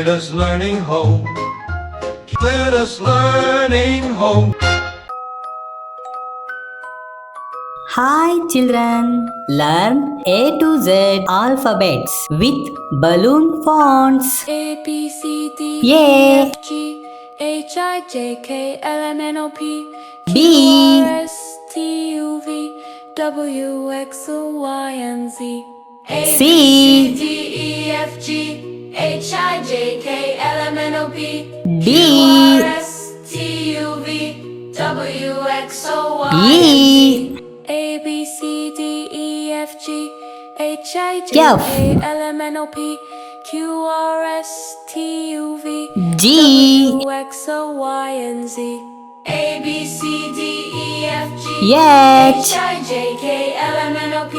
Kids learning home. Kids learning home. Hi children, learn A to Z alphabets with balloon fonts. A B C D A. E F G H I J K L M N O P Q B. R S T U V W X Y and Z. A B C. C D E F G H I J K L M N O P D. Q R S T U V W X Y and E. Z. A B C D E F G H I J F. K L M N O P Q R S T U V G. W X Y and Z. A B C D E F G H. H I J K L M N O P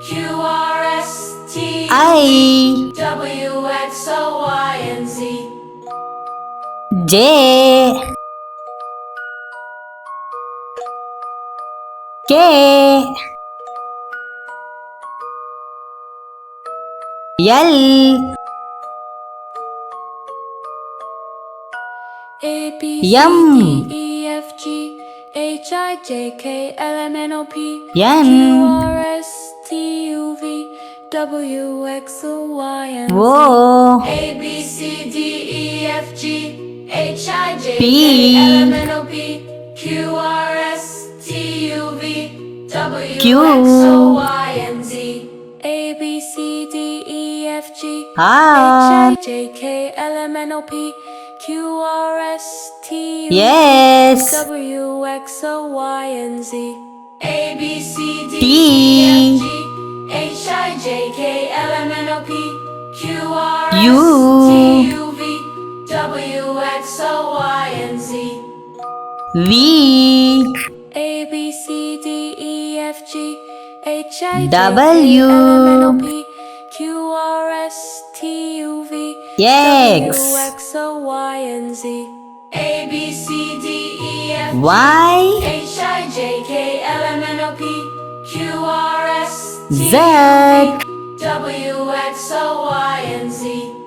Q R S T U I. V W X Y and Z. J. K. L. A B C M. D E F G H I J K L M N O P N. Q R S T U V W X Y and Z. O. A B C D E F G H I J P. K L M N O P Q R S T U V W Q. X Y and Z. A B C D E F G H R. I J K L M N O P Q R S T U V S. W X Y and Z. A B C D T. E F G H I J K L M N O P Q R S U. T U V W X Y and Z. V. A B C D E F G H I J K W. L M N O P Q R S T U V X. W X Y and Z. A B C D E F G Y. H I J K L M N O P Q R S T U Z. V W X Y and Z.